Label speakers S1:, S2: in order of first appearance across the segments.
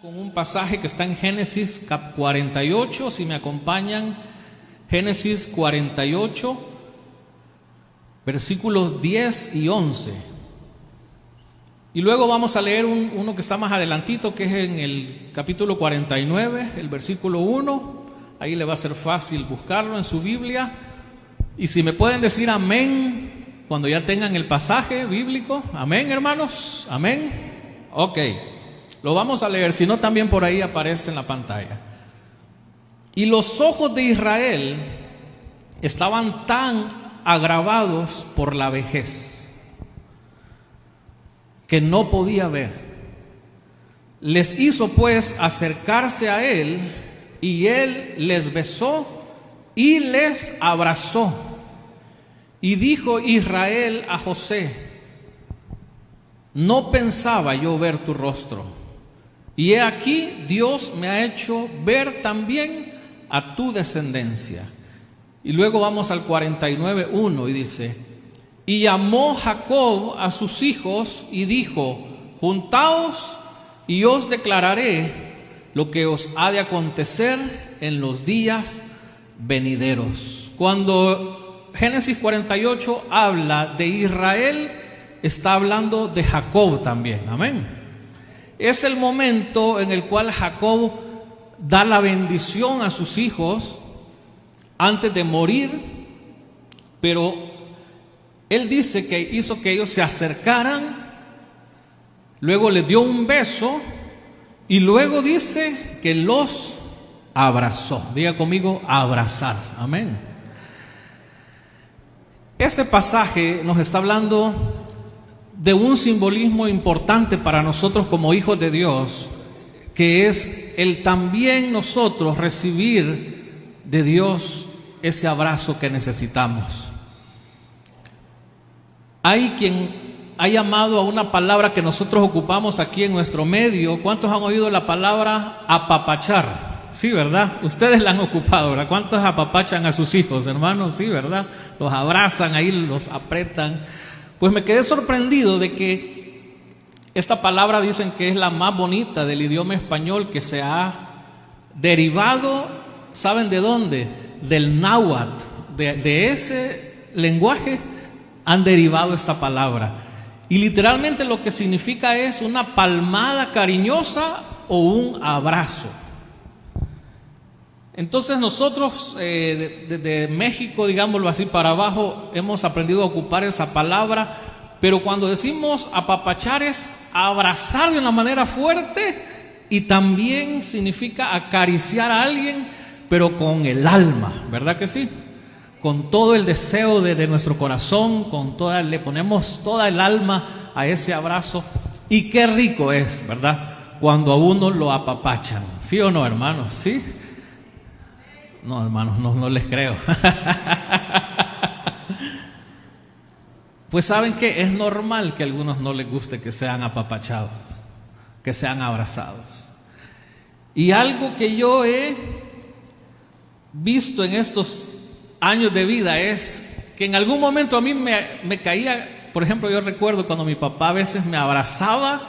S1: Con un pasaje que está en Génesis 48, si me acompañan, Génesis 48, versículos 10 y 11. Y luego vamos a leer uno que está más adelantito, que es en el capítulo 49, el versículo 1. Ahí le va a ser fácil buscarlo en su Biblia. Y si me pueden decir amén cuando ya tengan el pasaje bíblico. Amén, hermanos. Amén. Ok. Lo vamos a leer, si no también por ahí aparece en la pantalla. Y los ojos de Israel estaban tan agravados por la vejez que no podía ver. Les hizo pues acercarse a él, y él les besó y les abrazó. Y dijo Israel a José: no pensaba yo ver tu rostro, y he aquí Dios me ha hecho ver también a tu descendencia. Y luego vamos al 49:1 y dice: y llamó Jacob a sus hijos y dijo: juntaos y os declararé lo que os ha de acontecer en los días venideros. Cuando Génesis 48 habla de Israel, está hablando de Jacob también. Amén. Es el momento en el cual Jacob da la bendición a sus hijos antes de morir, pero él dice que hizo que ellos se acercaran, luego les dio un beso y luego dice que los abrazó. Diga conmigo: abrazar. Amén. Este pasaje nos está hablando de un simbolismo importante para nosotros como hijos de Dios, que es el también nosotros recibir de Dios ese abrazo que necesitamos. Hay quien ha llamado a una palabra que nosotros ocupamos aquí en nuestro medio. ¿Cuántos han oído la palabra apapachar? Sí, ¿verdad? Ustedes la han ocupado, ¿verdad? ¿Cuántos apapachan a sus hijos, hermanos? Sí, ¿verdad? Los abrazan ahí, los apretan. Pues me quedé sorprendido de que esta palabra dicen que es la más bonita del idioma español, que se ha derivado, ¿saben de dónde? Del náhuatl. De ese lenguaje han derivado esta palabra. Y literalmente lo que significa es una palmada cariñosa o un abrazo. Entonces nosotros desde México, digámoslo así, para abajo, hemos aprendido a ocupar esa palabra, pero cuando decimos apapachar es abrazar de una manera fuerte, y también significa acariciar a alguien, pero con el alma, ¿verdad que sí? Con todo el deseo de nuestro corazón, le ponemos toda el alma a ese abrazo, y qué rico es, ¿verdad? Cuando a uno lo apapachan, ¿sí o no, hermanos? ¿Sí? No, hermanos, no les creo. Pues saben que es normal que a algunos no les guste que sean apapachados, que sean abrazados. Y algo que yo he visto en estos años de vida es que en algún momento a mí me caía, por ejemplo, yo recuerdo cuando mi papá a veces me abrazaba,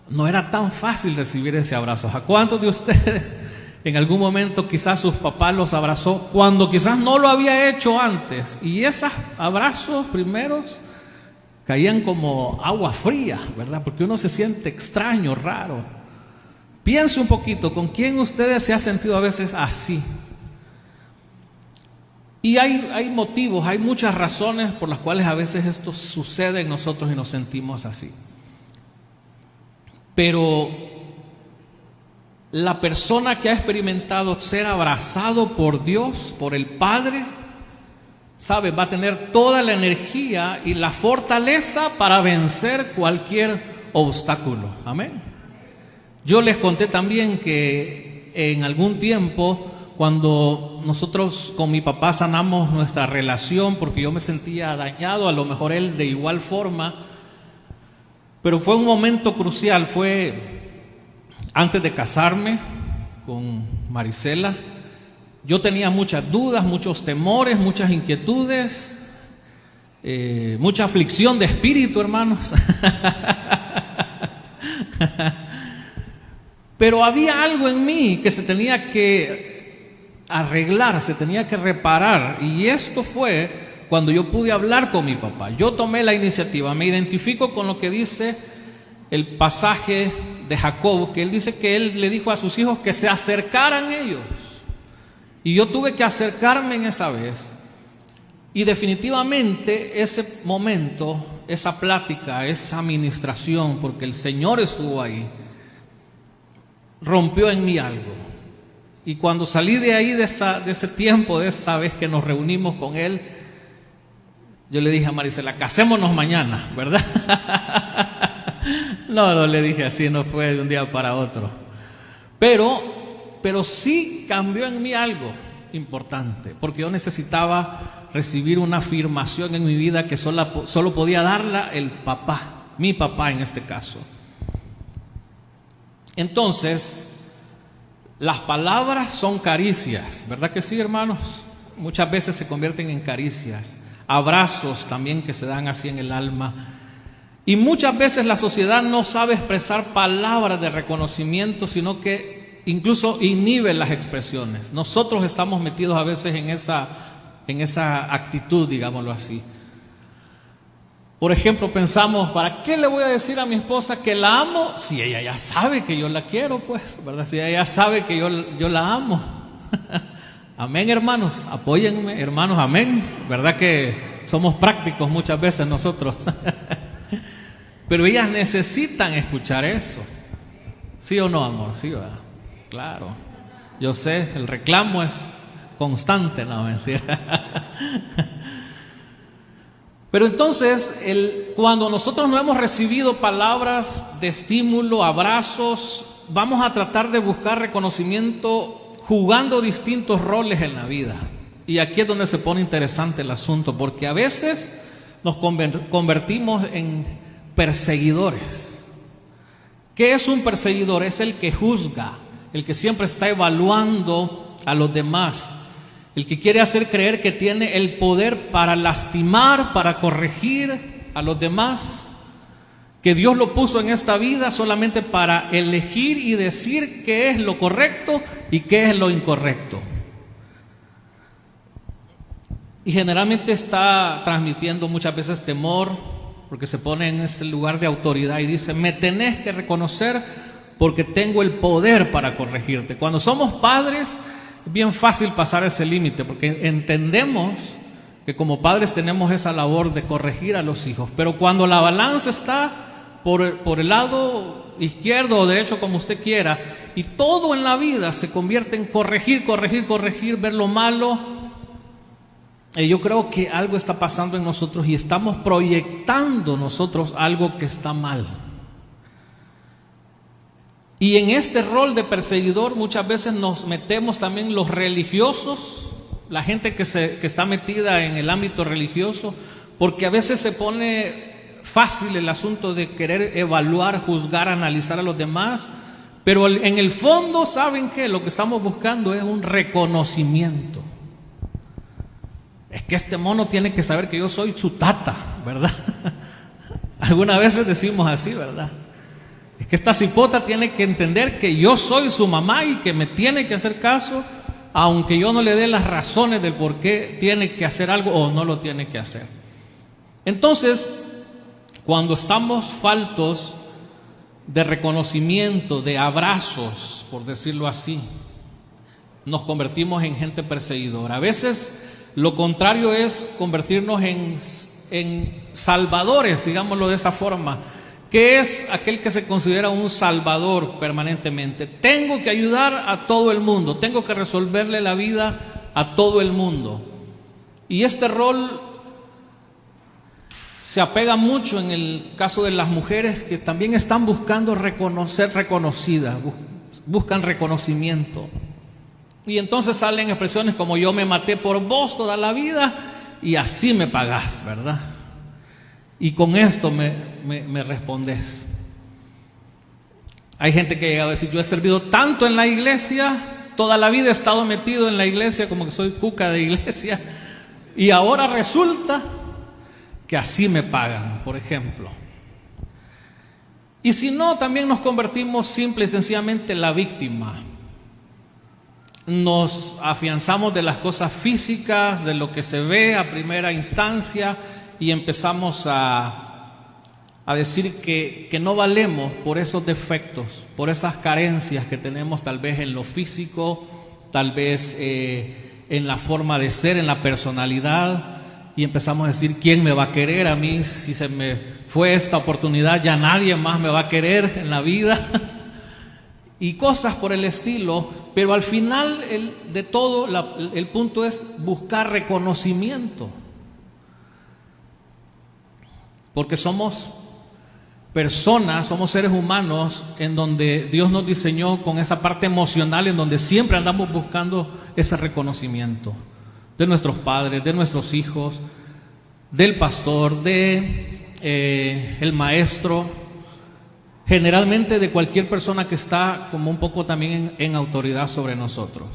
S1: no era tan fácil recibir ese abrazo. ¿A cuántos de ustedes en algún momento quizás sus papás los abrazó cuando quizás no lo había hecho antes? Y esos abrazos primeros caían como agua fría, ¿verdad? Porque uno se siente extraño, raro. Piense un poquito, ¿con quién ustedes se han sentido a veces así? Y hay motivos, hay muchas razones por las cuales a veces esto sucede en nosotros y nos sentimos así. Pero la persona que ha experimentado ser abrazado por Dios, por el Padre, sabe, va a tener toda la energía y la fortaleza para vencer cualquier obstáculo. Amén. Yo les conté también que en algún tiempo, cuando nosotros con mi papá sanamos nuestra relación, porque yo me sentía dañado, a lo mejor él de igual forma, pero fue un momento crucial, fue antes de casarme con Marisela. Yo tenía muchas dudas, muchos temores, muchas inquietudes, mucha aflicción de espíritu, hermanos. Pero había algo en mí que se tenía que arreglar, se tenía que reparar. Y esto fue cuando yo pude hablar con mi papá. Yo tomé la iniciativa, me identifico con lo que dice el pasaje de Jacob, que él dice que él le dijo a sus hijos que se acercaran ellos. Y yo tuve que acercarme en esa vez. Y definitivamente ese momento, esa plática, esa administración, porque el Señor estuvo ahí, rompió en mí algo. Y cuando salí de ahí, de ese tiempo, de esa vez que nos reunimos con él, yo le dije a Marisela, casémonos mañana, ¿verdad? No, le dije así, no fue de un día para otro. Pero sí cambió en mí algo importante, porque yo necesitaba recibir una afirmación en mi vida que solo podía darla el papá, mi papá en este caso. Entonces, las palabras son caricias, ¿verdad que sí, hermanos? Muchas veces se convierten en caricias, abrazos también que se dan así en el alma. Y muchas veces la sociedad no sabe expresar palabras de reconocimiento, sino que incluso inhibe las expresiones. Nosotros estamos metidos a veces en esa actitud, digámoslo así. Por ejemplo, pensamos, ¿para qué le voy a decir a mi esposa que la amo? Si ella ya sabe que yo la quiero, pues, ¿verdad? Si ella ya sabe que yo la amo. Amén, hermanos, apóyenme, hermanos, amén. ¿Verdad que somos prácticos muchas veces nosotros? Pero ellas necesitan escuchar eso. ¿Sí o no, amor? Sí, ¿verdad? Claro. Yo sé, el reclamo es constante, no, mentira. Pero entonces, cuando nosotros no hemos recibido palabras de estímulo, abrazos, vamos a tratar de buscar reconocimiento jugando distintos roles en la vida. Y aquí es donde se pone interesante el asunto, porque a veces nos convertimos en perseguidores. ¿Qué es un perseguidor? Es el que juzga, el que siempre está evaluando a los demás, el que quiere hacer creer que tiene el poder para lastimar, para corregir a los demás, que Dios lo puso en esta vida solamente para elegir y decir qué es lo correcto y qué es lo incorrecto. Y generalmente está transmitiendo muchas veces temor, porque se pone en ese lugar de autoridad y dice, me tenés que reconocer porque tengo el poder para corregirte. Cuando somos padres, es bien fácil pasar ese límite, porque entendemos que como padres tenemos esa labor de corregir a los hijos. Pero cuando la balanza está por el lado izquierdo o derecho, como usted quiera, y todo en la vida se convierte en corregir, ver lo malo, yo creo que algo está pasando en nosotros y estamos proyectando nosotros algo que está mal. Y en este rol de perseguidor muchas veces nos metemos también los religiosos, la gente que está metida en el ámbito religioso, porque a veces se pone fácil el asunto de querer evaluar, juzgar, analizar a los demás, pero en el fondo, ¿saben qué? Lo que estamos buscando es un reconocimiento. Es que este mono tiene que saber que yo soy su tata, ¿verdad? Algunas veces decimos así, ¿verdad? Es que esta cipota tiene que entender que yo soy su mamá y que me tiene que hacer caso, aunque yo no le dé las razones del por qué tiene que hacer algo o no lo tiene que hacer. Entonces, cuando estamos faltos de reconocimiento, de abrazos, por decirlo así, nos convertimos en gente perseguidora. A veces lo contrario es convertirnos en salvadores, digámoslo de esa forma. ¿Qué es aquel que se considera un salvador permanentemente? Tengo que ayudar a todo el mundo, tengo que resolverle la vida a todo el mundo. Y este rol se apega mucho en el caso de las mujeres que también están buscando ser reconocidas, buscan reconocimiento. Y entonces salen expresiones como yo me maté por vos toda la vida y así me pagás, ¿verdad? Y con esto me respondes. Hay gente que llega a decir, yo he servido tanto en la iglesia, toda la vida he estado metido en la iglesia, como que soy cuca de iglesia, y ahora resulta que así me pagan, por ejemplo. Y si no, también nos convertimos simple y sencillamente en la víctima. Nos afianzamos de las cosas físicas, de lo que se ve a primera instancia, y empezamos a decir que no valemos por esos defectos, por esas carencias que tenemos tal vez en lo físico, tal vez en la forma de ser, en la personalidad, y empezamos a decir, ¿quién me va a querer a mí? Si se me fue esta oportunidad, ya nadie más me va a querer en la vida. Y cosas por el estilo, pero al final de todo el punto es buscar reconocimiento, porque somos personas, somos seres humanos en donde Dios nos diseñó con esa parte emocional, en donde siempre andamos buscando ese reconocimiento de nuestros padres, de nuestros hijos, del pastor, el maestro, generalmente de cualquier persona que está como un poco también en autoridad sobre nosotros.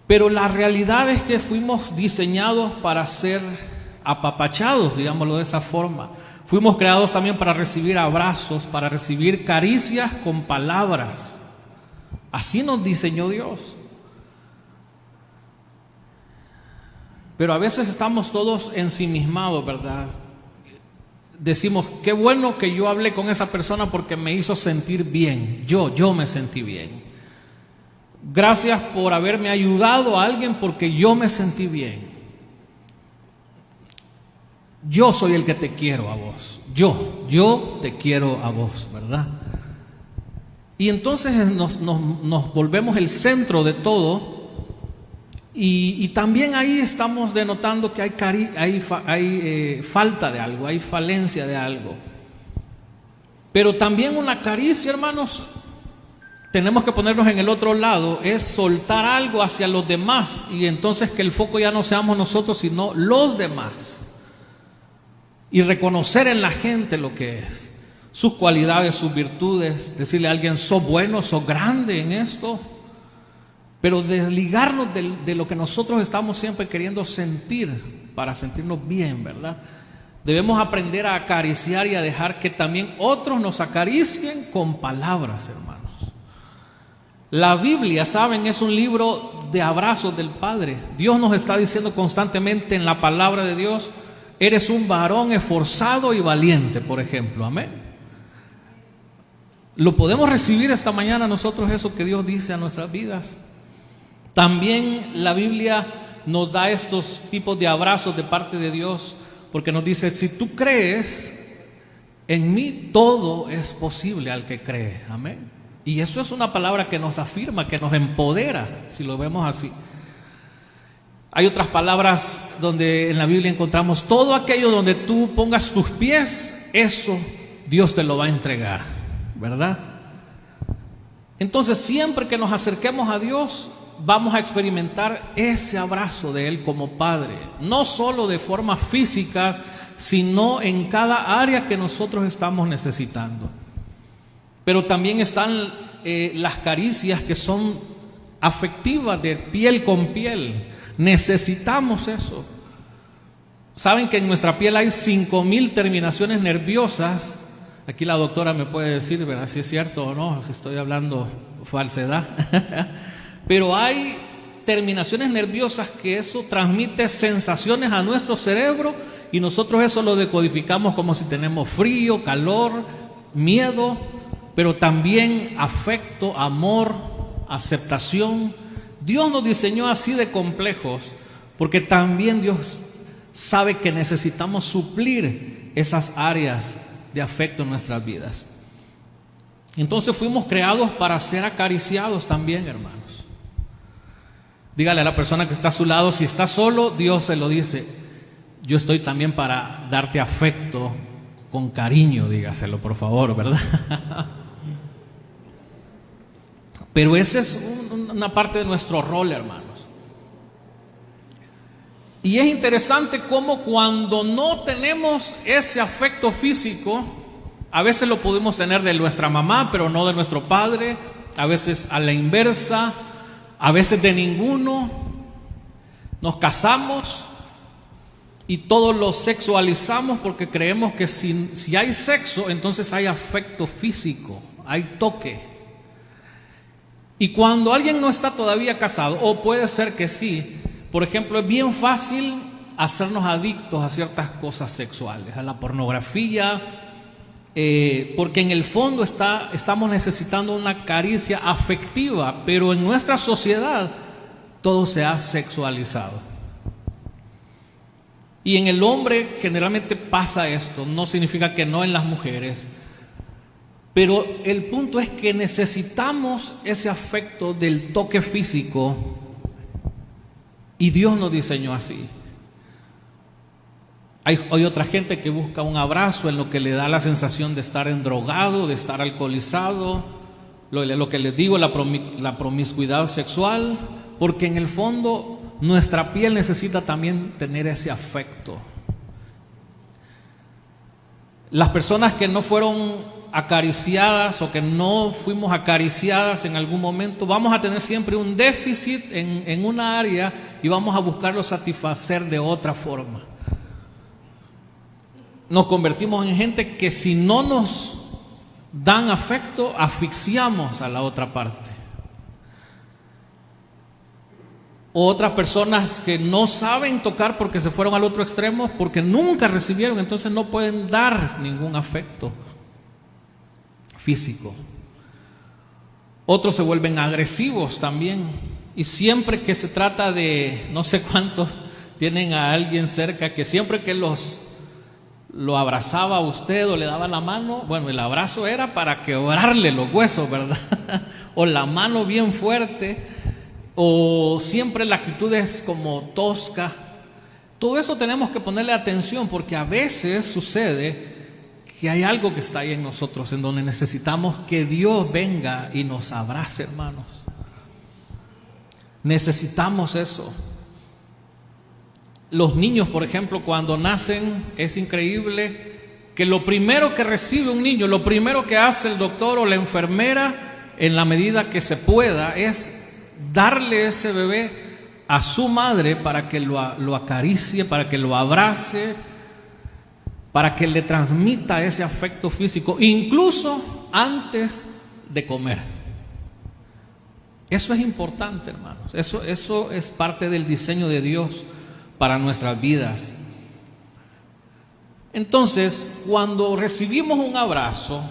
S1: Pero la realidad es que fuimos diseñados para ser apapachados, digámoslo de esa forma. Fuimos creados también para recibir abrazos, para recibir caricias con palabras. Así nos diseñó Dios. Pero a veces estamos todos ensimismados, ¿verdad? Decimos, qué bueno que yo hablé con esa persona porque me hizo sentir bien. Yo me sentí bien. Gracias por haberme ayudado a alguien porque yo me sentí bien. Yo soy el que te quiero a vos. Yo te quiero a vos, ¿verdad? Y entonces nos volvemos el centro de todo. Y también ahí estamos denotando que hay falta de algo, hay falencia de algo. Pero también una caricia, hermanos, tenemos que ponernos en el otro lado, es soltar algo hacia los demás, y entonces que el foco ya no seamos nosotros, sino los demás. Y reconocer en la gente lo que es, sus cualidades, sus virtudes, decirle a alguien, sos bueno, sos grande en esto. Pero desligarnos de lo que nosotros estamos siempre queriendo sentir para sentirnos bien, ¿verdad? Debemos aprender a acariciar y a dejar que también otros nos acaricien con palabras, hermanos. La Biblia, ¿saben? Es un libro de abrazos del Padre. Dios nos está diciendo constantemente en la palabra de Dios, eres un varón esforzado y valiente, por ejemplo. Amén. ¿Lo podemos recibir esta mañana nosotros eso que Dios dice a nuestras vidas? También la Biblia nos da estos tipos de abrazos de parte de Dios, porque nos dice, si tú crees en mí, todo es posible al que cree. Amén. Y eso es una palabra que nos afirma, que nos empodera, si lo vemos así. Hay otras palabras donde en la Biblia encontramos todo aquello donde tú pongas tus pies, eso Dios te lo va a entregar, ¿verdad? Entonces siempre que nos acerquemos a Dios, vamos a experimentar ese abrazo de Él como Padre, no solo de forma física, sino en cada área que nosotros estamos necesitando. Pero también están las caricias que son afectivas, de piel con piel. Necesitamos eso. Saben que en nuestra piel hay 5,000 terminaciones nerviosas. Aquí la doctora me puede decir, ¿verdad? Si es cierto o no, si estoy hablando falsedad. Pero hay terminaciones nerviosas que eso transmite sensaciones a nuestro cerebro, y nosotros eso lo decodificamos como si tenemos frío, calor, miedo, pero también afecto, amor, aceptación. Dios nos diseñó así de complejos porque también Dios sabe que necesitamos suplir esas áreas de afecto en nuestras vidas. Entonces fuimos creados para ser acariciados también, hermanos. Dígale a la persona que está a su lado, si está solo, Dios se lo dice, yo estoy también para darte afecto con cariño, dígaselo por favor, ¿verdad? Pero esa es una parte de nuestro rol, hermanos. Y es interesante cómo cuando no tenemos ese afecto físico, a veces lo podemos tener de nuestra mamá, pero no de nuestro padre, a veces a la inversa, a veces de ninguno. Nos casamos y todo lo sexualizamos porque creemos que si hay sexo, entonces hay afecto físico, hay toque. Y cuando alguien no está todavía casado, o puede ser que sí, por ejemplo, es bien fácil hacernos adictos a ciertas cosas sexuales, a la pornografía, porque en el fondo estamos necesitando una caricia afectiva, pero en nuestra sociedad todo se ha sexualizado. Y en el hombre generalmente pasa esto, no significa que no en las mujeres, pero el punto es que necesitamos ese afecto del toque físico y Dios nos diseñó así. Hay otra gente que busca un abrazo en lo que le da la sensación de estar endrogado, de estar alcoholizado, lo que les digo, la promiscuidad sexual, porque en el fondo nuestra piel necesita también tener ese afecto. Las personas que no fueron acariciadas o que no fuimos acariciadas en algún momento, vamos a tener siempre un déficit en una área y vamos a buscarlo satisfacer de otra forma. Nos convertimos en gente que si no nos dan afecto, asfixiamos a la otra parte. O otras personas que no saben tocar porque se fueron al otro extremo, porque nunca recibieron, entonces no pueden dar ningún afecto físico. Otros se vuelven agresivos también. Y siempre que se trata de, no sé cuántos tienen a alguien cerca que siempre que lo abrazaba a usted o le daba la mano, bueno, el abrazo era para quebrarle los huesos, ¿verdad? O la mano bien fuerte, o siempre la actitud es como tosca. Todo eso tenemos que ponerle atención porque a veces sucede que hay algo que está ahí en nosotros en donde necesitamos que Dios venga y nos abrace, hermanos. Necesitamos eso. Los niños, por ejemplo, cuando nacen, es increíble que lo primero que recibe un niño, lo primero que hace el doctor o la enfermera, en la medida que se pueda, es darle ese bebé a su madre para que lo acaricie, para que lo abrace, para que le transmita ese afecto físico, incluso antes de comer. Eso es importante, hermanos. Eso es parte del diseño de Dios para nuestras vidas. Entonces, cuando recibimos un abrazo,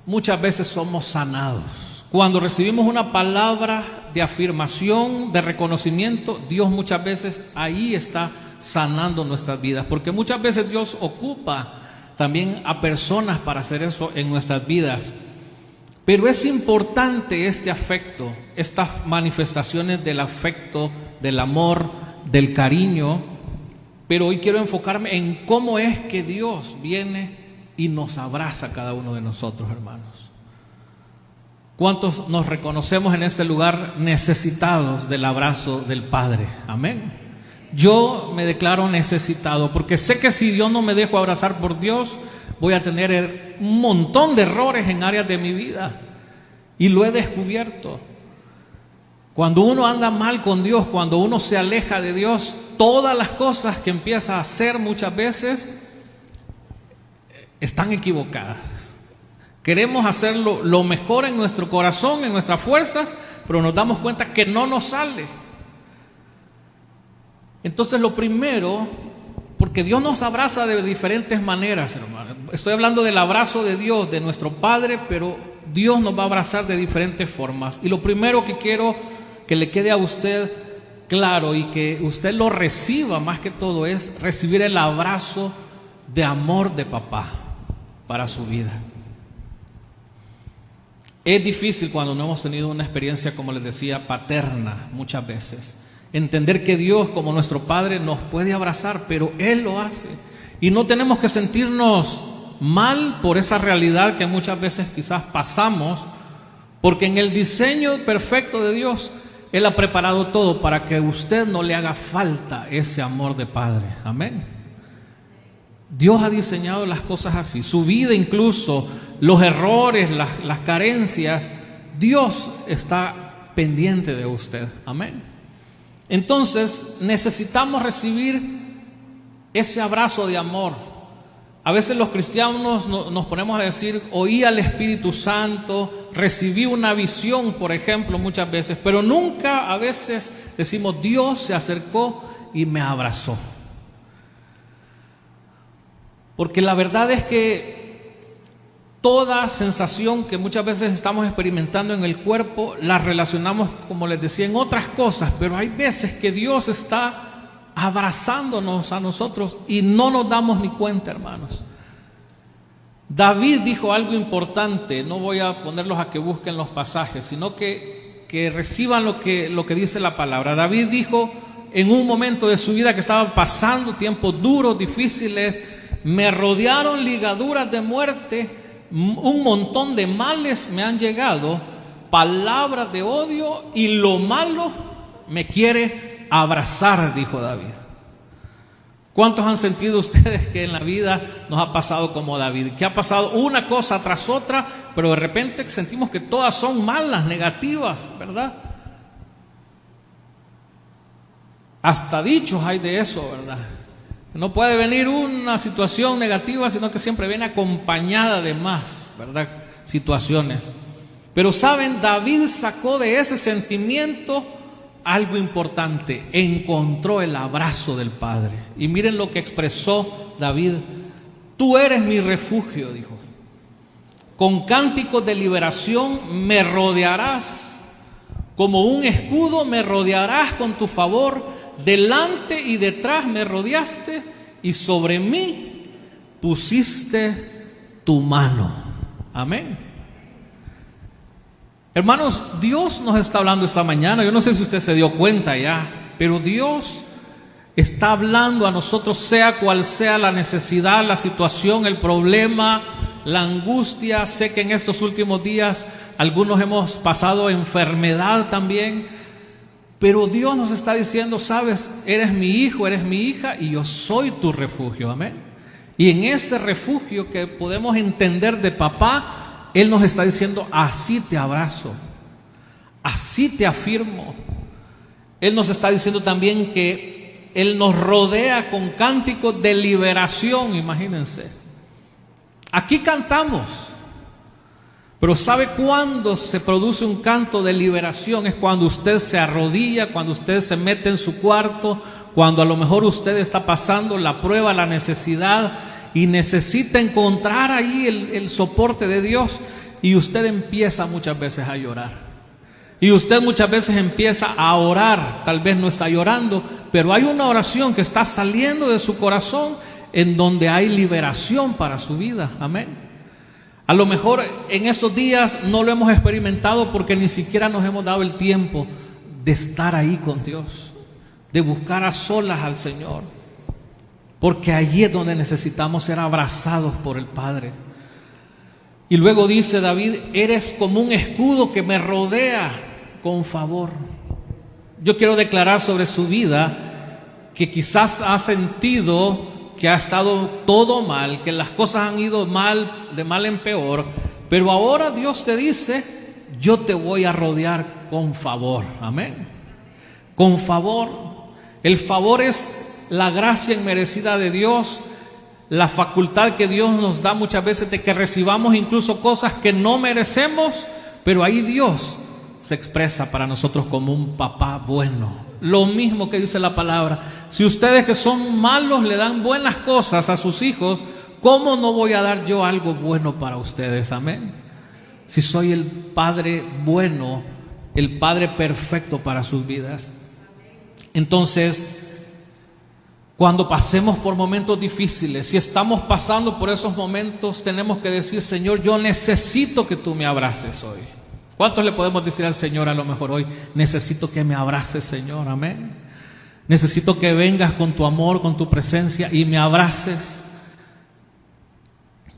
S1: muchas veces somos sanados. Cuando recibimos una palabra de afirmación, de reconocimiento, Dios muchas veces ahí está sanando nuestras vidas, porque muchas veces Dios ocupa también a personas para hacer eso en nuestras vidas. Pero es importante este afecto, estas manifestaciones del afecto, del amor, del cariño, pero hoy quiero enfocarme en cómo es que Dios viene y nos abraza a cada uno de nosotros, hermanos. ¿Cuántos nos reconocemos en este lugar necesitados del abrazo del Padre? Amén. Yo me declaro necesitado porque sé que si yo no me dejo abrazar por Dios, voy a tener un montón de errores en áreas de mi vida y lo he descubierto. Cuando uno anda mal con Dios, cuando uno se aleja de Dios, todas las cosas que empieza a hacer muchas veces están equivocadas. Queremos hacerlo lo mejor en nuestro corazón, en nuestras fuerzas, pero nos damos cuenta que no nos sale. Entonces lo primero, porque Dios nos abraza de diferentes maneras, hermano. Estoy hablando del abrazo de Dios, de nuestro Padre, pero Dios nos va a abrazar de diferentes formas. Y lo primero que quiero que le quede a usted claro y que usted lo reciba más que todo es recibir el abrazo de amor de papá para su vida. Es difícil cuando no hemos tenido una experiencia, como les decía, paterna muchas veces. Entender que Dios, como nuestro Padre, nos puede abrazar, pero Él lo hace. Y no tenemos que sentirnos mal por esa realidad que muchas veces quizás pasamos, porque en el diseño perfecto de Dios, Él ha preparado todo para que a usted no le haga falta ese amor de Padre. Amén. Dios ha diseñado las cosas así. Su vida, incluso los errores, las carencias, Dios está pendiente de usted. Amén. Entonces necesitamos recibir ese abrazo de amor. A veces los cristianos nos ponemos a decir, oí al Espíritu Santo, recibí una visión, por ejemplo, muchas veces, pero nunca a veces decimos, Dios se acercó y me abrazó. Porque la verdad es que toda sensación que muchas veces estamos experimentando en el cuerpo, la relacionamos, como les decía, en otras cosas, pero hay veces que Dios está abrazándonos a nosotros y no nos damos ni cuenta, hermanos. David dijo algo importante, no voy a ponerlos a que busquen los pasajes, sino que reciban lo que dice la palabra. David dijo en un momento de su vida que estaba pasando tiempos duros, difíciles, me rodearon ligaduras de muerte, un montón de males me han llegado, palabras de odio y lo malo me quiere abrazar, dijo David. ¿Cuántos han sentido ustedes que en la vida nos ha pasado como David? Que ha pasado una cosa tras otra, pero de repente sentimos que todas son malas, negativas, ¿verdad? Hasta dichos hay de eso, ¿verdad? No puede venir una situación negativa, sino que siempre viene acompañada de más, ¿verdad? Situaciones. Pero saben, David sacó de ese sentimiento algo importante, encontró el abrazo del Padre. Y miren lo que expresó David: tú eres mi refugio, dijo. Con cánticos de liberación me rodearás, como un escudo me rodearás con tu favor, delante y detrás me rodeaste y sobre mí pusiste tu mano. Amén. Hermanos, Dios nos está hablando esta mañana. Yo no sé si usted se dio cuenta ya, pero Dios está hablando a nosotros, sea cual sea la necesidad, la situación, el problema, la angustia. Sé que en estos últimos días algunos hemos pasado enfermedad también, pero Dios nos está diciendo, sabes, eres mi hijo, eres mi hija y yo soy tu refugio. Amén. Y en ese refugio que podemos entender de papá, Él nos está diciendo, así te abrazo, así te afirmo. Él nos está diciendo también que Él nos rodea con cánticos de liberación, imagínense. Aquí cantamos, pero ¿sabe cuándo se produce un canto de liberación? Es cuando usted se arrodilla, cuando usted se mete en su cuarto, cuando a lo mejor usted está pasando la prueba, la necesidad, y necesita encontrar ahí el soporte de Dios, y usted empieza muchas veces a llorar, y usted muchas veces empieza a orar. Tal vez no está llorando, pero hay una oración que está saliendo de su corazón en donde hay liberación para su vida. Amén. A lo mejor en estos días no lo hemos experimentado porque ni siquiera nos hemos dado el tiempo de estar ahí con Dios, de buscar a solas al Señor, porque allí es donde necesitamos ser abrazados por el Padre. Y luego dice David, eres como un escudo que me rodea con favor. Yo quiero declarar sobre su vida que quizás ha sentido que ha estado todo mal, que las cosas han ido mal, de mal en peor, pero ahora Dios te dice, yo te voy a rodear con favor. Amén. Con favor. El favor es la gracia inmerecida de Dios, la facultad que Dios nos da muchas veces de que recibamos incluso cosas que no merecemos, pero ahí Dios se expresa para nosotros como un papá bueno. Lo mismo que dice la palabra: si ustedes que son malos le dan buenas cosas a sus hijos, ¿cómo no voy a dar yo algo bueno para ustedes? Amén. Si soy el Padre bueno, el Padre perfecto para sus vidas. Entonces, cuando pasemos por momentos difíciles, si estamos pasando por esos momentos, tenemos que decir, Señor, yo necesito que tú me abraces hoy. ¿Cuántos le podemos decir al Señor a lo mejor hoy? Necesito que me abraces, Señor. Amén. Necesito que vengas con tu amor, con tu presencia y me abraces.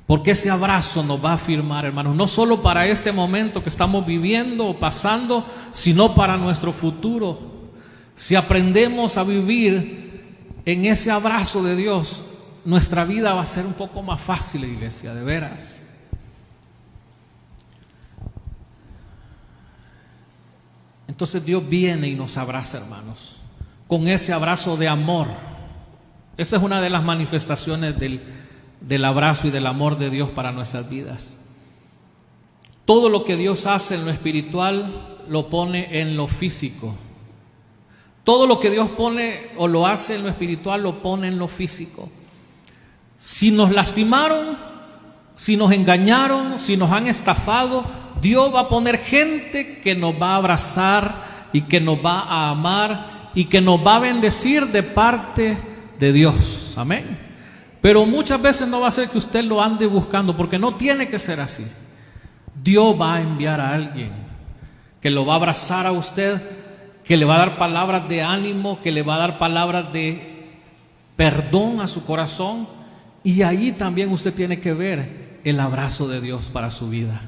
S1: Porque ese abrazo nos va a afirmar, hermanos, no solo para este momento que estamos viviendo o pasando, sino para nuestro futuro. Si aprendemos a vivir en ese abrazo de Dios, nuestra vida va a ser un poco más fácil, iglesia, de veras. Entonces Dios viene y nos abraza, hermanos, con ese abrazo de amor. Esa es una de las manifestaciones del abrazo y del amor de Dios para nuestras vidas. Todo lo que Dios hace en lo espiritual lo pone en lo físico. Todo lo que Dios pone o lo hace en lo espiritual lo pone en lo físico. Si nos lastimaron, si nos engañaron, si nos han estafado, Dios va a poner gente que nos va a abrazar y que nos va a amar y que nos va a bendecir de parte de Dios. Amén. Pero muchas veces no va a ser que usted lo ande buscando, porque no tiene que ser así. Dios va a enviar a alguien que lo va a abrazar a usted, que le va a dar palabras de ánimo, que le va a dar palabras de perdón a su corazón, y ahí también usted tiene que ver el abrazo de Dios para su vida.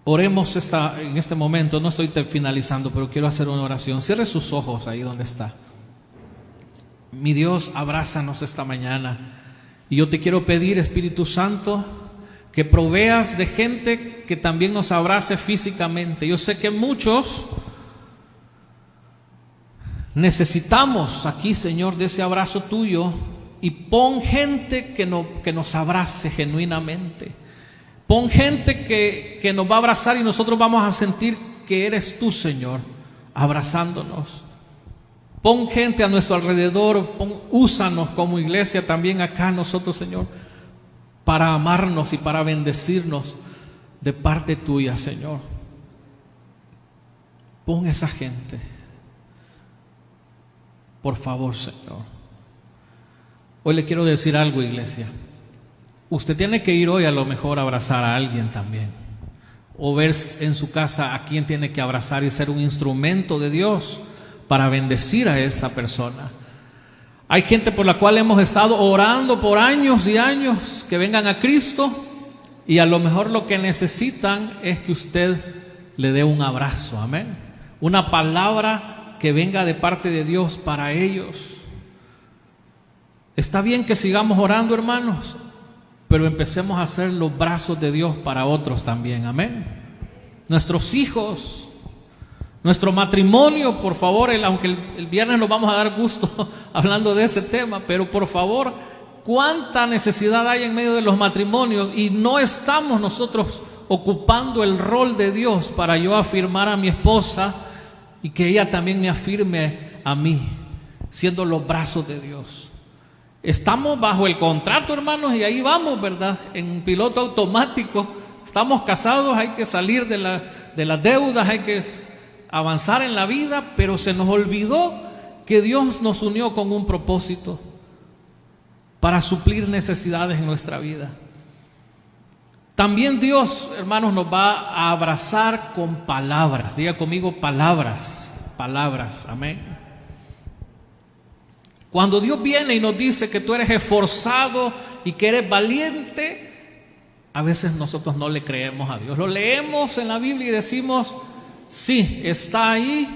S1: Oremos en este momento. No estoy finalizando, pero quiero hacer una oración. Cierre sus ojos ahí donde está. Mi Dios, abrázanos esta mañana. Y yo te quiero pedir, Espíritu Santo, que proveas de gente que también nos abrace físicamente. Yo sé que muchos necesitamos aquí, Señor, de ese abrazo tuyo, y pon gente que nos abrace genuinamente. Pon gente que nos va a abrazar y nosotros vamos a sentir que eres tú, Señor, abrazándonos. Pon gente a nuestro alrededor, úsanos como iglesia también acá nosotros, Señor, para amarnos y para bendecirnos de parte tuya, Señor. Pon esa gente, por favor, Señor. Hoy le quiero decir algo, iglesia. Usted tiene que ir hoy a lo mejor a abrazar a alguien también, o ver en su casa a quién tiene que abrazar y ser un instrumento de Dios para bendecir a esa persona. Hay gente por la cual hemos estado orando por años y años que vengan a Cristo, y a lo mejor lo que necesitan es que usted le dé un abrazo, amén, una palabra que venga de parte de Dios para ellos. Está bien que sigamos orando, hermanos, pero empecemos a hacer los brazos de Dios para otros también, amén. Nuestros hijos, nuestro matrimonio, por favor, aunque el viernes nos vamos a dar gusto hablando de ese tema, pero por favor, cuánta necesidad hay en medio de los matrimonios, y no estamos nosotros ocupando el rol de Dios para yo afirmar a mi esposa y que ella también me afirme a mí, siendo los brazos de Dios. Estamos bajo el contrato, hermanos, y ahí vamos, ¿verdad? En piloto automático. Estamos casados, hay que salir de las deudas, hay que avanzar en la vida, pero se nos olvidó que Dios nos unió con un propósito para suplir necesidades en nuestra vida. También Dios, hermanos, nos va a abrazar con palabras. Diga conmigo, palabras, palabras, amén. Cuando Dios viene y nos dice que tú eres esforzado y que eres valiente, a veces nosotros no le creemos a Dios. Lo leemos en la Biblia y decimos, sí, está ahí,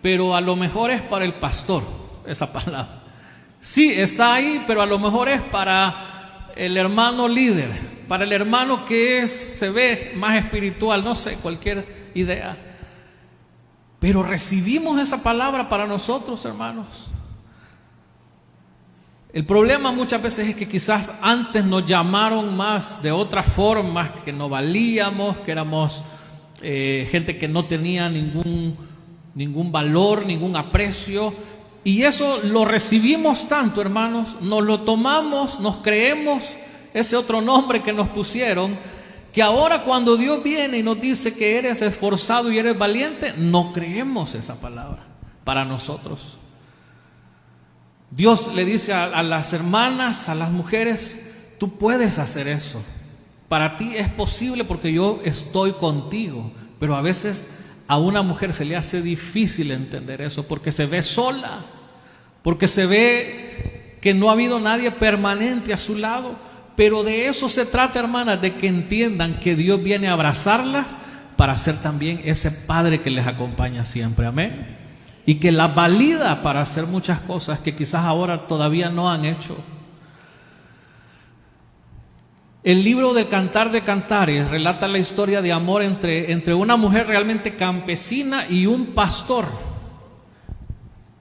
S1: pero a lo mejor es para el pastor, esa palabra. Sí, está ahí, pero a lo mejor es para el hermano líder, para el hermano que se ve más espiritual, no sé, cualquier idea. Pero recibimos esa palabra para nosotros, hermanos. El problema muchas veces es que quizás antes nos llamaron más de otras formas, que no valíamos, que éramos gente que no tenía ningún valor, ningún aprecio, y eso lo recibimos tanto, hermanos, nos lo tomamos, nos creemos ese otro nombre que nos pusieron, que ahora cuando Dios viene y nos dice que eres esforzado y eres valiente, no creemos esa palabra para nosotros. Dios le dice a las hermanas, a las mujeres, tú puedes hacer eso. Para ti es posible porque yo estoy contigo. Pero a veces a una mujer se le hace difícil entender eso porque se ve sola, porque se ve que no ha habido nadie permanente a su lado. Pero de eso se trata, hermanas, de que entiendan que Dios viene a abrazarlas para ser también ese padre que les acompaña siempre. Amén. Y que la valida para hacer muchas cosas que quizás ahora todavía no han hecho. El libro de Cantar de Cantares relata la historia de amor entre una mujer realmente campesina y un pastor.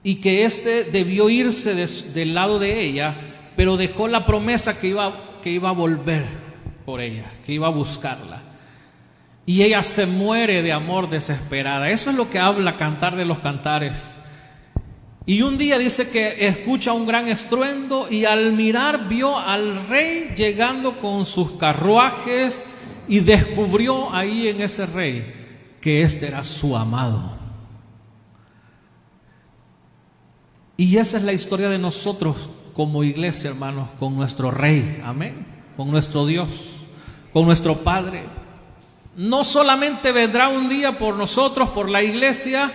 S1: y que éste debió irse del lado de ella, pero dejó la promesa que iba a volver por ella, que iba a buscarla. Y ella se muere de amor desesperada. Eso es lo que habla Cantar de los Cantares. Y un día dice que escucha un gran estruendo y al mirar vio al rey llegando con sus carruajes y descubrió ahí en ese rey que este era su amado. Y esa es la historia de nosotros como iglesia, hermanos, con nuestro rey, amén, con nuestro Dios, con nuestro Padre. No solamente vendrá un día por nosotros, por la iglesia,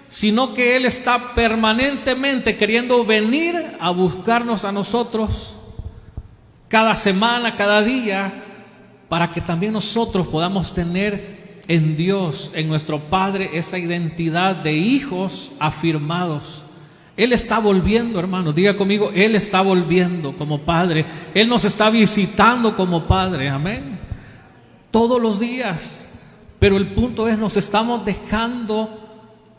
S1: sino que Él está permanentemente queriendo venir a buscarnos a nosotros cada semana, cada día, para que también nosotros podamos tener en Dios, en nuestro Padre, esa identidad de hijos afirmados. Él está volviendo, hermanos, diga conmigo, Él está volviendo como Padre. Él nos está visitando como Padre, amén, todos los días. Pero el punto es, nos estamos dejando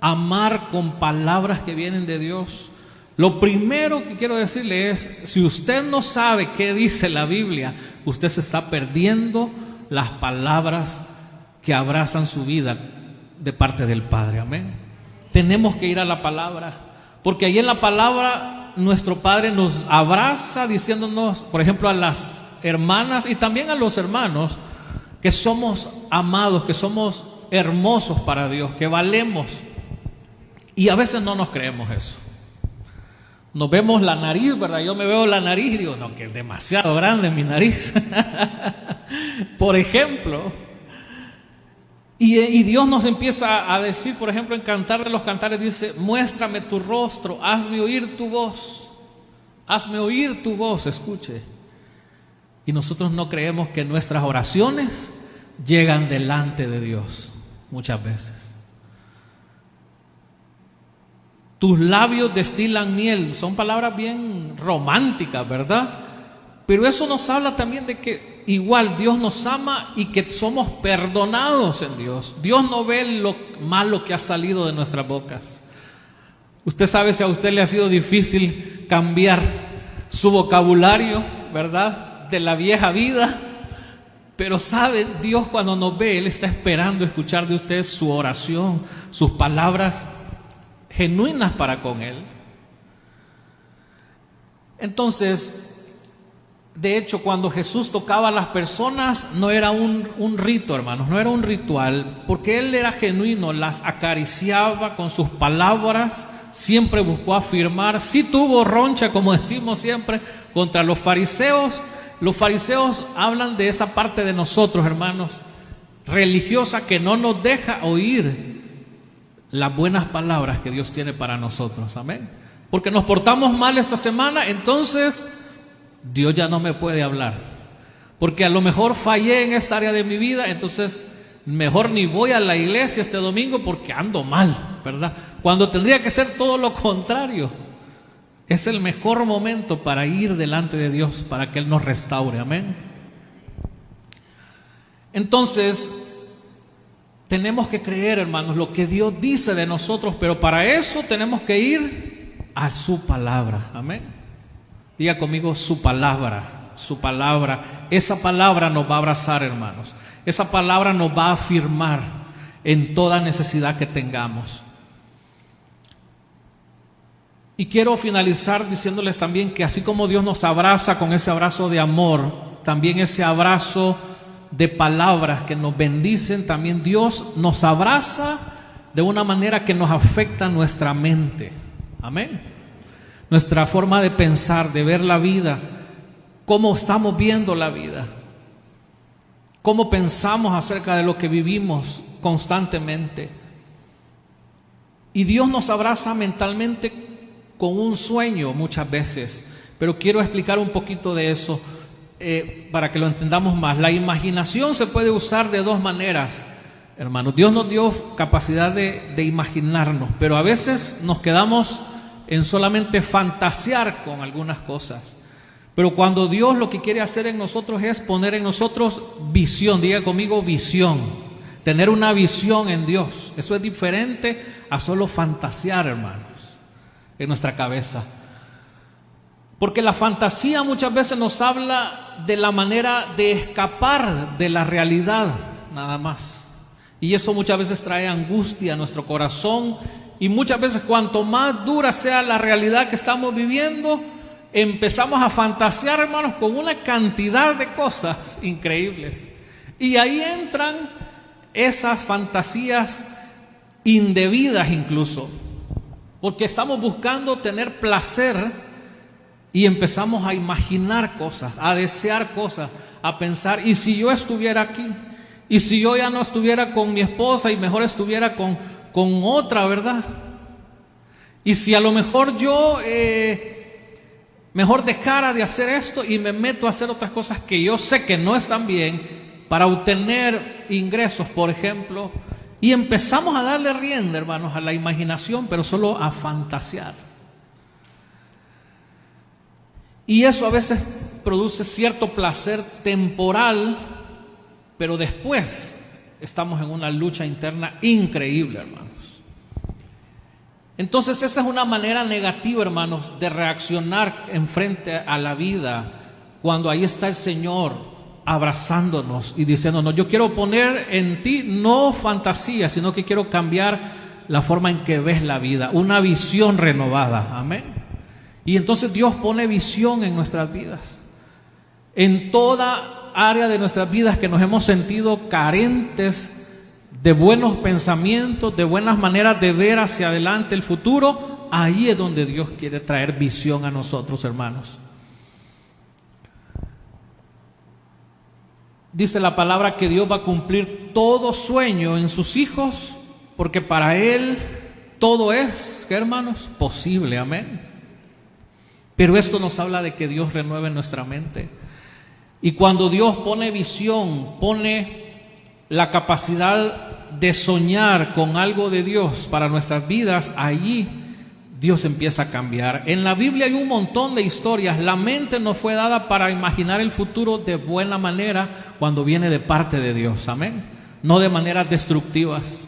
S1: amar con palabras que vienen de Dios. Lo primero que quiero decirle es, si usted no sabe qué dice la Biblia, usted se está perdiendo las palabras que abrazan su vida de parte del Padre, amén. Tenemos que ir a la palabra, porque ahí en la palabra nuestro Padre nos abraza diciéndonos, por ejemplo, a las hermanas y también a los hermanos, que somos amados, que somos hermosos para Dios, que valemos. Y a veces no nos creemos eso. Nos vemos la nariz, ¿verdad? Yo me veo la nariz y digo, no, que es demasiado grande mi nariz. Por ejemplo. Y Dios nos empieza a decir, por ejemplo, en Cantar de los Cantares dice, muéstrame tu rostro, hazme oír tu voz. Hazme oír tu voz, escuche. Y nosotros no creemos que nuestras oraciones llegan delante de Dios muchas veces. Tus labios destilan miel, son palabras bien románticas, ¿verdad? Pero eso nos habla también de que igual Dios nos ama y que somos perdonados en Dios. Dios no ve lo malo que ha salido de nuestras bocas. Usted sabe si a usted le ha sido difícil cambiar su vocabulario, ¿verdad?, de la vieja vida. Pero sabe, Dios cuando nos ve, Él está esperando escuchar de usted su oración, sus palabras genuinas para con Él. Entonces, de hecho, cuando Jesús tocaba a las personas, no era un rito, hermanos, no era un ritual, porque Él era genuino, las acariciaba con sus palabras, siempre buscó afirmar. Sí tuvo roncha, como decimos siempre, contra los fariseos. Los fariseos hablan de esa parte de nosotros, hermanos, religiosa, que no nos deja oír las buenas palabras que Dios tiene para nosotros, amén. Porque nos portamos mal esta semana, entonces Dios ya no me puede hablar, porque a lo mejor fallé en esta área de mi vida, entonces mejor ni voy a la iglesia este domingo porque ando mal, ¿verdad? Cuando tendría que ser todo lo contrario. Es el mejor momento para ir delante de Dios, para que Él nos restaure, amén. Entonces, tenemos que creer, hermanos, lo que Dios dice de nosotros, pero para eso tenemos que ir a su palabra, amén. Diga conmigo, su palabra, su palabra. Esa palabra nos va a abrazar, hermanos. Esa palabra nos va a afirmar en toda necesidad que tengamos. Y quiero finalizar diciéndoles también que así como Dios nos abraza con ese abrazo de amor, también ese abrazo de palabras que nos bendicen, también Dios nos abraza de una manera que nos afecta nuestra mente, amén. Nuestra forma de pensar, de ver la vida, cómo estamos viendo la vida, cómo pensamos acerca de lo que vivimos constantemente. Y Dios nos abraza mentalmente con un sueño muchas veces, pero quiero explicar un poquito de eso para que lo entendamos más. La imaginación se puede usar de dos maneras, hermanos. Dios nos dio capacidad de imaginarnos, pero a veces nos quedamos en solamente fantasear con algunas cosas. Pero cuando Dios lo que quiere hacer en nosotros es poner en nosotros visión, diga conmigo visión, tener una visión en Dios. Eso es diferente a solo fantasear, hermanos. en nuestra cabeza. Porque la fantasía muchas veces nos habla de la manera de escapar de la realidad, nada más. Y eso muchas veces trae angustia a nuestro corazón. Y muchas veces, cuanto más dura sea la realidad que estamos viviendo, empezamos a fantasear, hermanos, con una cantidad de cosas increíbles. Y ahí entran esas fantasías indebidas incluso, porque estamos buscando tener placer y empezamos a imaginar cosas, a desear cosas, a pensar, ¿y si yo estuviera aquí? ¿Y si yo ya no estuviera con mi esposa y mejor estuviera con otra, verdad? ¿Y si a lo mejor yo mejor dejara de hacer esto y me meto a hacer otras cosas que yo sé que no están bien para obtener ingresos, por ejemplo? Y empezamos a darle rienda, hermanos, a la imaginación, pero solo a fantasear. Y eso a veces produce cierto placer temporal, pero después estamos en una lucha interna increíble, hermanos. Entonces esa es una manera negativa, hermanos, de reaccionar en frente a la vida, cuando ahí está el Señor abrazándonos y diciéndonos: yo quiero poner en ti no fantasía, sino que quiero cambiar la forma en que ves la vida, una visión renovada. Amén. Y entonces Dios pone visión en nuestras vidas, en toda área de nuestras vidas que nos hemos sentido carentes de buenos pensamientos, de buenas maneras de ver hacia adelante el futuro. Ahí es donde Dios quiere traer visión a nosotros, hermanos. Dice la palabra que Dios va a cumplir todo sueño en sus hijos, porque para Él todo es, ¿qué, hermanos? Posible. Amén. Pero esto nos habla de que Dios renueve nuestra mente. Y cuando Dios pone visión, pone la capacidad de soñar con algo de Dios para nuestras vidas, allí Dios empieza a cambiar. En la Biblia hay un montón de historias. La mente nos fue dada para imaginar el futuro de buena manera cuando viene de parte de Dios. Amén. No de maneras destructivas.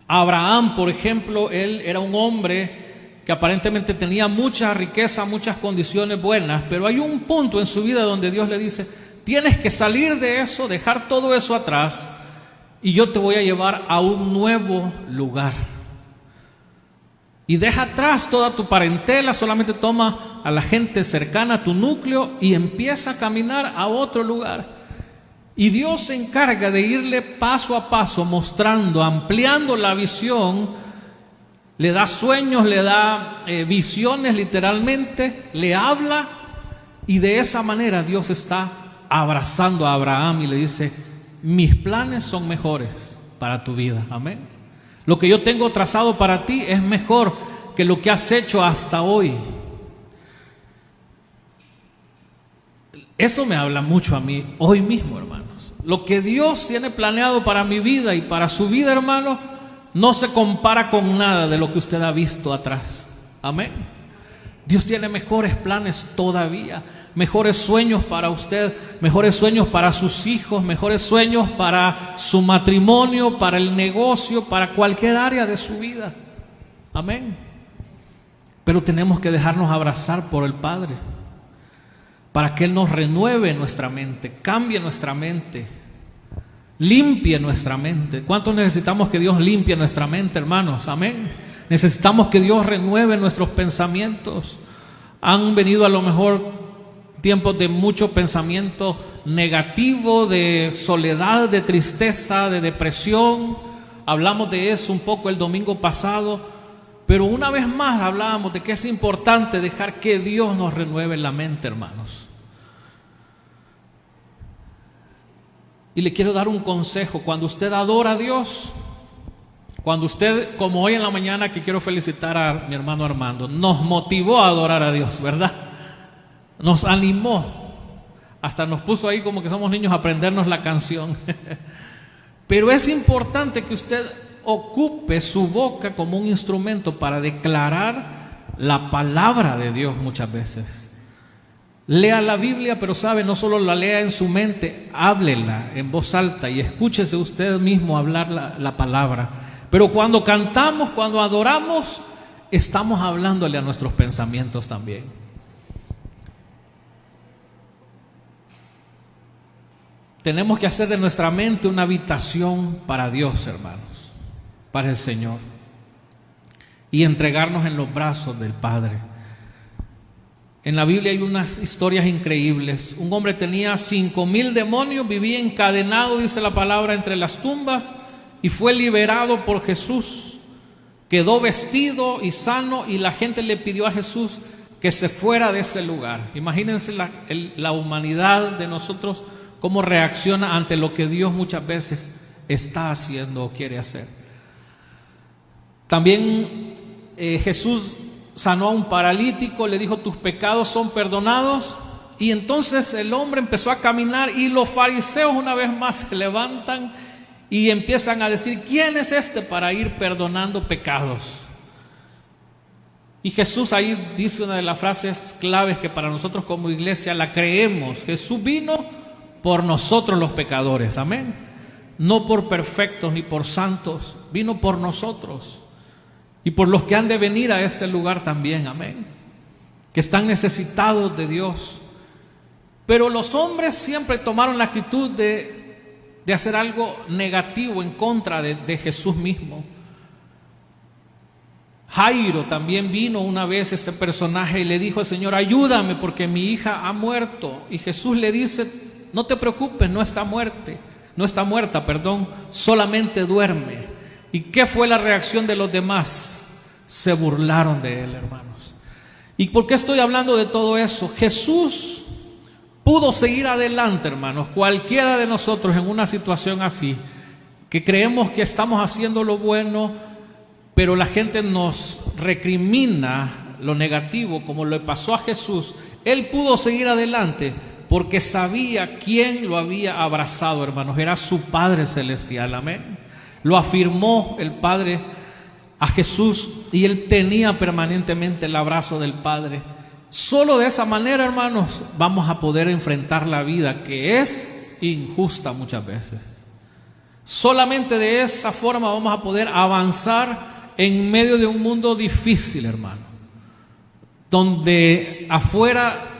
S1: Abraham, por ejemplo, él era un hombre que aparentemente tenía mucha riqueza, muchas condiciones buenas, pero hay un punto en su vida donde Dios le dice: tienes que salir de eso, dejar todo eso atrás, y yo te voy a llevar a un nuevo lugar. Y deja atrás toda tu parentela, solamente toma a la gente cercana a tu núcleo y empieza a caminar a otro lugar. Y Dios se encarga de irle paso a paso mostrando, ampliando la visión. Le da sueños, le da visiones literalmente, le habla, y de esa manera Dios está abrazando a Abraham y le dice: mis planes son mejores para tu vida. Amén. Lo que yo tengo trazado para ti es mejor que lo que has hecho hasta hoy. Eso me habla mucho a mí hoy mismo, hermanos. Lo que Dios tiene planeado para mi vida y para su vida, hermano, no se compara con nada de lo que usted ha visto atrás. Amén. Dios tiene mejores planes todavía, mejores sueños para usted, mejores sueños para sus hijos, mejores sueños para su matrimonio, para el negocio, para cualquier área de su vida. Amén. Pero tenemos que dejarnos abrazar por el Padre, para que Él nos renueve nuestra mente, cambie nuestra mente, limpie nuestra mente. ¿Cuántos necesitamos que Dios limpie nuestra mente, hermanos? Amén. Necesitamos que Dios renueve nuestros pensamientos. Han venido a lo mejor tiempos de mucho pensamiento negativo, de soledad, de tristeza, de depresión. Hablamos de eso un poco el domingo pasado, pero una vez más hablábamos de que es importante dejar que Dios nos renueve la mente, hermanos. Y le quiero dar un consejo: cuando usted adora a Dios, cuando usted, como hoy en la mañana, que quiero felicitar a mi hermano Armando, nos motivó a adorar a Dios, ¿verdad? Nos animó, hasta nos puso ahí como que somos niños a aprendernos la canción. Pero es importante que usted ocupe su boca como un instrumento para declarar la palabra de Dios muchas veces. Lea la Biblia, pero sabe, no solo la lea en su mente, háblela en voz alta y escúchese usted mismo hablar la palabra. Pero cuando cantamos, cuando adoramos, estamos hablándole a nuestros pensamientos también. Tenemos que hacer de nuestra mente una habitación para Dios, hermanos, para el Señor, y entregarnos en los brazos del Padre. En la Biblia hay unas historias increíbles. Un hombre tenía 5,000 demonios, vivía encadenado, dice la palabra, entre las tumbas, y fue liberado por Jesús. Quedó vestido y sano, y la gente le pidió a Jesús que se fuera de ese lugar. Imagínense la humanidad de nosotros, cómo reacciona ante lo que Dios muchas veces está haciendo o quiere hacer. También Jesús sanó a un paralítico, le dijo: tus pecados son perdonados. Y entonces el hombre empezó a caminar, y los fariseos una vez más se levantan y empiezan a decir: ¿quién es este para ir perdonando pecados? Y Jesús ahí dice una de las frases claves que para nosotros como iglesia la creemos. Jesús vino por nosotros los pecadores, amén. No por perfectos ni por santos, vino por nosotros y por los que han de venir a este lugar también, amén, que están necesitados de Dios. Pero los hombres siempre tomaron la actitud de hacer algo negativo en contra de Jesús mismo. Jairo también vino una vez, este personaje, y le dijo al Señor: ayúdame porque mi hija ha muerto. Y Jesús le dice: no te preocupes, no está muerta, solamente duerme. ¿Y qué fue la reacción de los demás? Se burlaron de él, hermanos. ¿Y por qué estoy hablando de todo eso? Jesús pudo seguir adelante, hermanos. Cualquiera de nosotros en una situación así, que creemos que estamos haciendo lo bueno, pero la gente nos recrimina lo negativo, como le pasó a Jesús, él pudo seguir adelante porque sabía quién lo había abrazado, hermanos. Era su Padre Celestial, amén. Lo afirmó el Padre a Jesús, y él tenía permanentemente el abrazo del Padre. Solo de esa manera, hermanos, vamos a poder enfrentar la vida, que es injusta muchas veces. Solamente de esa forma vamos a poder avanzar en medio de un mundo difícil, hermano, donde afuera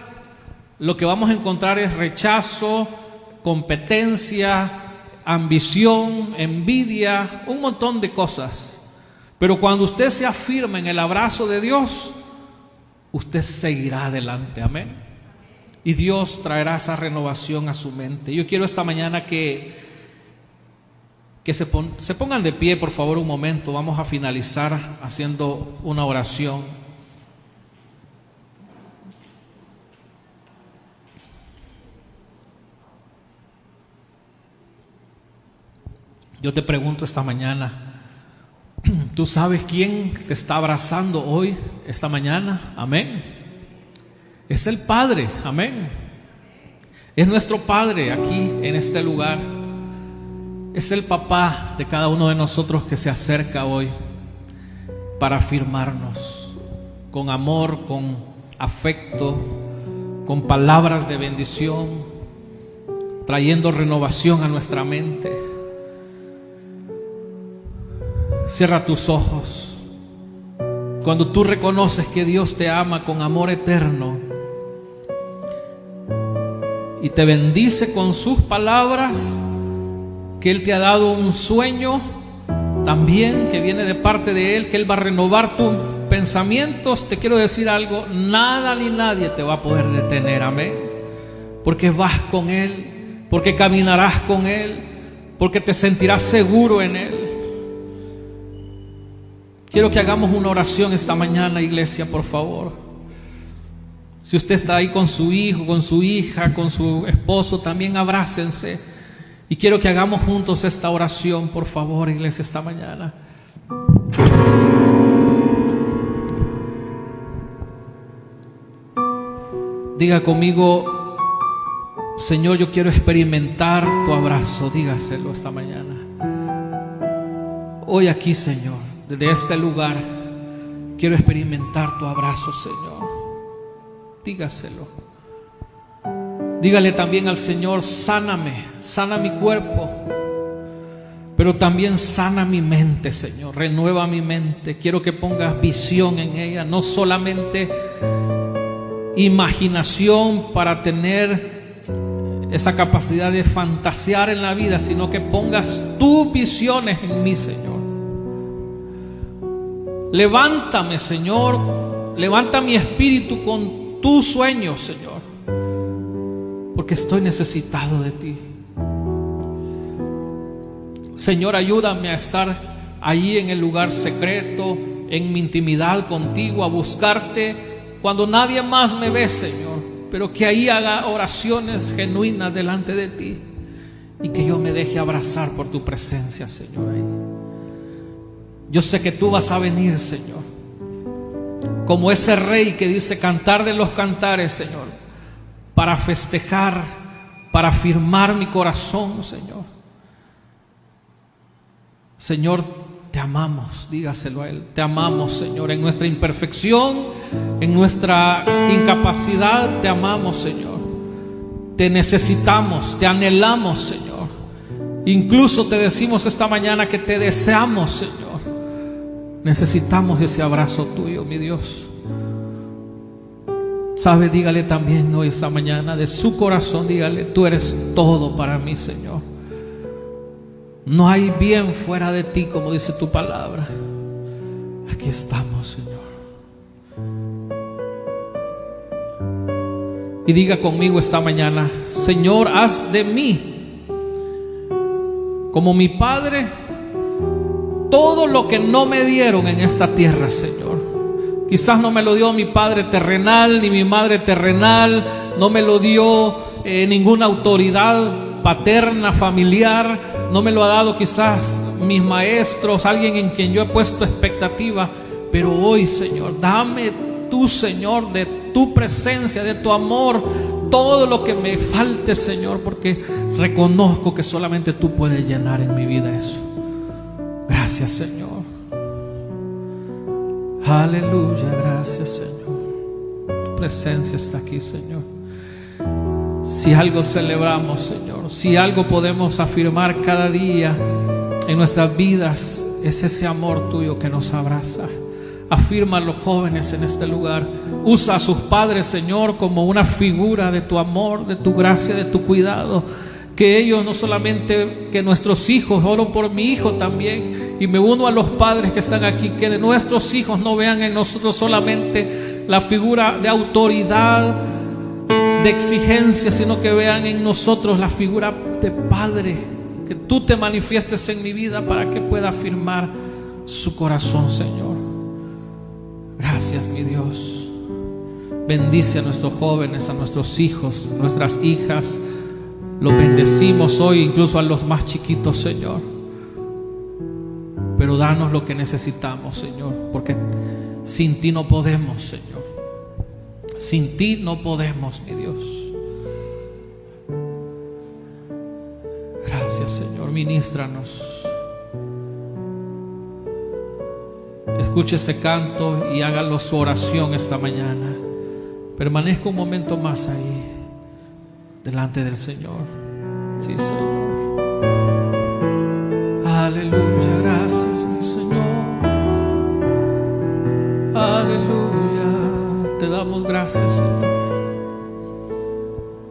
S1: lo que vamos a encontrar es rechazo, competencia, ambición, envidia, un montón de cosas. Pero cuando usted se afirma en el abrazo de Dios, usted seguirá adelante, amén. Y Dios traerá esa renovación a su mente. Yo quiero esta mañana que se pongan de pie, por favor, un momento. Vamos a finalizar haciendo una oración. Yo te pregunto esta mañana, ¿tú sabes quién te está abrazando hoy, esta mañana? Amén. Es el Padre, amén. Es nuestro Padre aquí en este lugar. Es el papá de cada uno de nosotros que se acerca hoy para afirmarnos con amor, con afecto, con palabras de bendición, trayendo renovación a nuestra mente. Cierra tus ojos. Cuando tú reconoces que Dios te ama con amor eterno y te bendice con sus palabras, que Él te ha dado un sueño también que viene de parte de Él, que Él va a renovar tus pensamientos, te quiero decir algo: nada ni nadie te va a poder detener, amén. Porque vas con Él, porque caminarás con Él, porque te sentirás seguro en Él. Quiero que hagamos una oración esta mañana, iglesia, por favor. Si usted está ahí con su hijo, con su hija, con su esposo, también abrácense. Y quiero que hagamos juntos esta oración, por favor, iglesia, esta mañana. Diga conmigo: Señor, yo quiero experimentar tu abrazo. Dígaselo esta mañana. Hoy aquí, Señor, desde este lugar, quiero experimentar tu abrazo, Señor. Dígaselo. Dígale también al Señor: sáname, sana mi cuerpo. pero también sana mi mente, Señor, renueva mi mente. Quiero que pongas visión en ella, no solamente imaginación para tener esa capacidad de fantasear en la vida, sino que pongas tus visiones en mí, Señor. Levántame, Señor, levanta mi espíritu con tus sueños, Señor, porque estoy necesitado de ti. Señor, ayúdame a estar allí en el lugar secreto, en mi intimidad contigo, a buscarte cuando nadie más me ve, Señor, pero que ahí haga oraciones genuinas delante de ti y que yo me deje abrazar por tu presencia, Señor, ahí. Yo sé que tú vas a venir, Señor, como ese rey que dice cantar de los cantares, Señor, para festejar, para afirmar mi corazón, Señor. Señor, te amamos, dígaselo a Él. Te amamos, Señor, en nuestra imperfección, en nuestra incapacidad, te amamos, Señor. Te necesitamos, te anhelamos, Señor. Incluso te decimos esta mañana que te deseamos, Señor. Necesitamos ese abrazo tuyo, mi Dios. Sabe, dígale también hoy, esta mañana, de su corazón, dígale: tú eres todo para mí, Señor. No hay bien fuera de ti, como dice tu palabra. Aquí estamos, Señor. Y diga conmigo esta mañana: Señor, haz de mí como mi Padre todo lo que no me dieron en esta tierra, Señor. Quizás no me lo dio mi padre terrenal, ni mi madre terrenal, no me lo dio ninguna autoridad paterna, familiar, no me lo ha dado quizás mis maestros, alguien en quien yo he puesto expectativa. Pero hoy, Señor, dame tú, Señor, de tu presencia, de tu amor, todo lo que me falte, Señor, porque reconozco que solamente tú puedes llenar en mi vida eso. Gracias, Señor. Aleluya, gracias, Señor. Tu presencia está aquí, Señor. Si algo celebramos, Señor, si algo podemos afirmar cada día en nuestras vidas, es ese amor tuyo que nos abraza. Afirma a los jóvenes en este lugar. Usa a sus padres, Señor, como una figura de tu amor, de tu gracia, de tu cuidado. Que ellos, no solamente que nuestros hijos, oro por mi hijo también, y me uno a los padres que están aquí, que nuestros hijos no vean en nosotros solamente la figura de autoridad, de exigencia, sino que vean en nosotros la figura de padre. Que tú te manifiestes en mi vida para que pueda afirmar su corazón, Señor. Gracias, mi Dios. Bendice a nuestros jóvenes, a nuestros hijos, nuestras hijas. Los bendecimos hoy, incluso a los más chiquitos, Señor. Pero danos lo que necesitamos, Señor, porque sin ti no podemos, Señor. Sin ti no podemos, mi Dios. Gracias, Señor. Ministranos. Escuche ese canto y hágalo su oración esta mañana. Permanezca un momento más ahí, delante del Señor. Sí, Señor. Aleluya, gracias, mi Señor. Aleluya. Te damos gracias, Señor,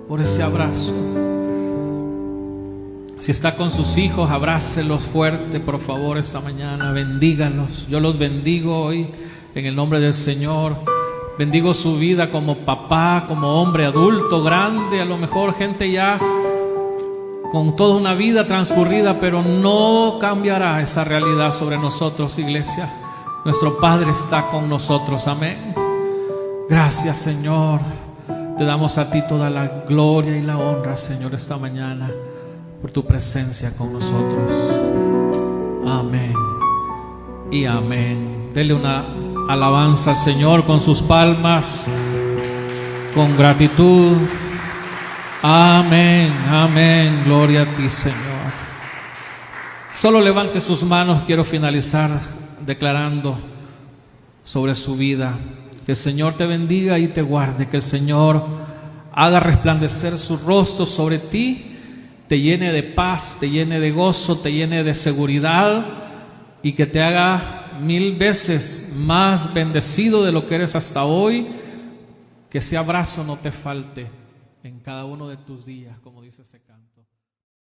S1: por ese abrazo. Si está con sus hijos, abrácelos fuerte, por favor, esta mañana. Bendígalos. Yo los bendigo hoy en el nombre del Señor. Bendigo su vida como papá, como hombre adulto, grande, a lo mejor gente ya con toda una vida transcurrida, pero no cambiará esa realidad sobre nosotros, iglesia. Nuestro Padre está con nosotros, amén. Gracias, Señor. Te damos a ti toda la gloria y la honra, Señor, esta mañana, por tu presencia con nosotros. Amén y amén. Dele una alabanza al Señor con sus palmas, con gratitud. Amén, amén. Gloria a ti, Señor. Solo levante sus manos. Quiero finalizar declarando sobre su vida. Que el Señor te bendiga y te guarde. Que el Señor haga resplandecer su rostro sobre ti te llene de paz, te llene de gozo, te llene de seguridad y que te haga 1000 veces más bendecido de lo que eres hasta hoy. Que ese abrazo no te falte en cada uno de tus días, como dice ese canto.